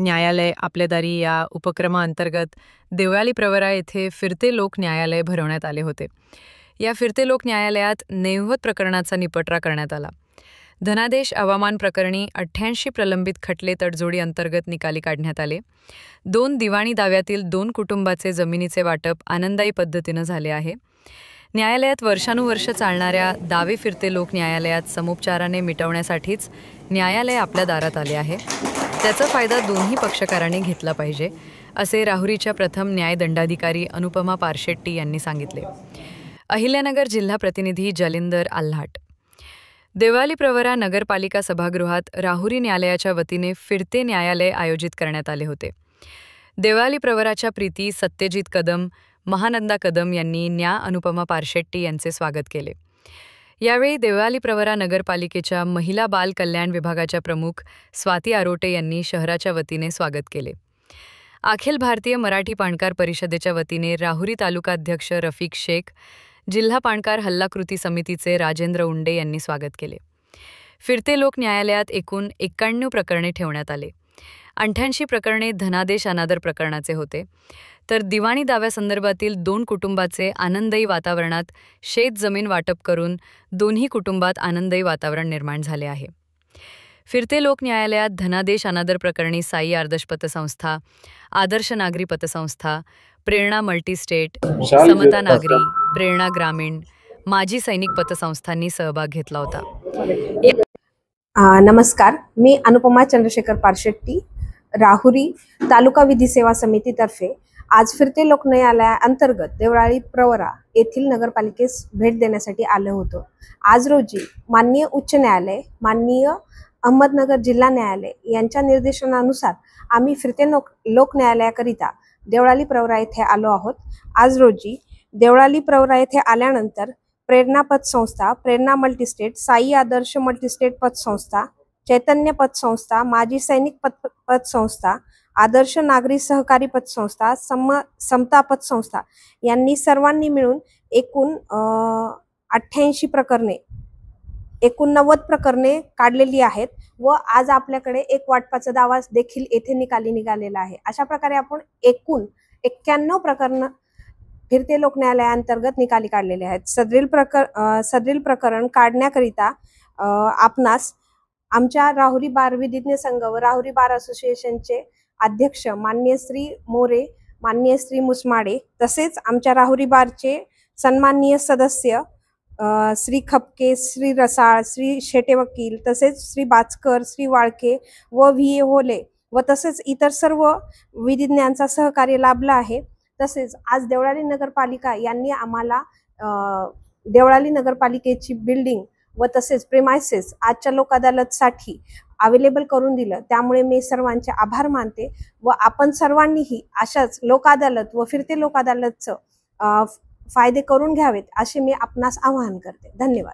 न्यायालय आपल्या दारी या उपक्रमाअंतर्गत देवळाली प्रवरा येथे फिरते लोक न्यायालय भरवण्यात आले होते। या फिरते लोक न्यायालयात 90 प्रकरणाचा निपटारा करण्यात आला। धनादेश अवमान प्रकरणी 88 प्रलंबित खटले तडजोडी अंतर्गत निकाली काढण्यात आले। 2 दिवाणी दाव्यातील 2 कुटुंबाचे जमिनीचे वाटप आनंददायी पद्धतीने झाले आहे। न्यायालयात वर्षानुवर्ष चालणाऱ्या दावे फिरते लोक न्यायालयात समुपचाराने मिटवण्यासाठीच न्यायालय आपल्या दारात आले आहे। त्याचा फायदा दोन्ही पक्षकारांनी घेतला पाहिजे, असे राहुरीच्या प्रथम न्यायदंडाधिकारी अनुपमा पारशेट्टी यांनी सांगितले। अहिल्यानगर जिल्हा प्रतिनिधी जलिंदर आल्हाट। देवळाली प्रवरा नगरपालिका सभागृहात राहुरी न्यायालयाच्या वतीने फिरते न्यायालय आयोजित करण्यात आले होते। देवळाली प्रवराच्या प्रीती सत्यजित कदम, महानंदा कदम यांनी न्या अनुपमा पारशेट्टी यांचे स्वागत केले। यावेळी देवळाली प्रवरा नगरपालिकेच्या महिला बाल कल्याण विभागाच्या प्रमुख स्वाती आरोटे यांनी शहराच्या वतीने स्वागत केले। अखिल भारतीय मराठी पाणकार परिषदेच्या वतीने राहुरी तालुकाध्यक्ष रफिक शेख, जिल्हा पाणकार हल्ला कृती समितीचे राजेंद्र उंडे यांनी स्वागत केले। फिरते लोक न्यायालयात एकूण 91 प्रकरणे ठेवण्यात आले। 88 प्रकरणे धनादेश अनादर प्रकरणाचे होते, तर दिवाणी दाव्यासंदर्भातील 2 कुटुंबाचे आनंददायी वातावरणात शेत जमीन वाटप करून दोन्ही कुटुंबात आनंददायी वातावरण निर्माण झाले आहे। फिरते लोक न्यायालयात धनादेश अनादर प्रकरणी साई आदर्श पतसंस्था, आदर्श नागरी पतसंस्था, प्रेरणा मल्टीस्टेट, समता नागरी, प्रेरणा ग्रामीण, माजी सैनिक पतसंस्थांनी सहभाग घेतला होता। नमस्कार, मी अनुपमा चंद्रशेखर पारशेट्टी, राहुरी तालुका विधी सेवा समितीतर्फे आज फिरते लोक न्यायालयाअंतर्गत देवळाली प्रवरा येथील नगरपालिकेस भेट देण्यासाठी आलो होतो। आज रोजी माननीय उच्च न्यायालय, माननीय अहमदनगर जिल्हा न्यायालय यांच्या निर्देशनानुसार आम्ही फिरते लोक न्यायालयाकरिता देवळाली प्रवरा येथे आलो आहोत। आज रोजी देवळाली प्रवरा येथे आल्यानंतर प्रेरणा पतसंस्था, प्रेरणा मल्टीस्टेट, साई आदर्श मल्टीस्टेट पतसंस्था, चैतन्य पतसंस्था, माजी सैनिक पतसंस्था, आदर्श नागरी सहकारी पतसंस्था, समता पतसंस्था यांनी सर्वांनी मिळून एकूण 88 प्रकरणे, एकूण 90 प्रकरणे काढलेली आहेत व आज आपल्याकडे एक वाटपाचा दावा देखील येथे निकाली निघालेला आहे। अशा प्रकारे आपण एकूण 91 प्रकरण फिरते लोक न्यायालयाअंतर्गत निकाली काढलेले आहेत। सदरील प्रकरण काढण्याकरिता आपणास आमच्या राहुरी बार विधिज्ञ संघ व राहुरी बार असोसिएशनचे अध्यक्ष माननीय श्री मोरे, माननीय श्री मुसमाडे, तसेच आमच्या राहुरी बारचे सन्माननीय सदस्य श्री खपके, श्री रसाळ, श्री शेटे वकील, तसेच श्री बाचकर, श्री वाळके व व्ही होले व तसेच इतर सर्व विधिज्ञांचा सहकार्य लाभला आहे। तसेच आज देवळाली नगरपालिका यांनी आम्हाला देवळाली नगरपालिकेची बिल्डिंग व तसेच प्रेमायसेस आजच्या लोक अदालतसाठी अवेलेबल करून दिलं, त्यामुळे मी सर्वांचे आभार मानते व आपण सर्वांनीही अशाच लोक अदालत व फिरते लोक अदालतचं फायदे करून घ्यावेत असे मी आपणास आवाहन करते। धन्यवाद।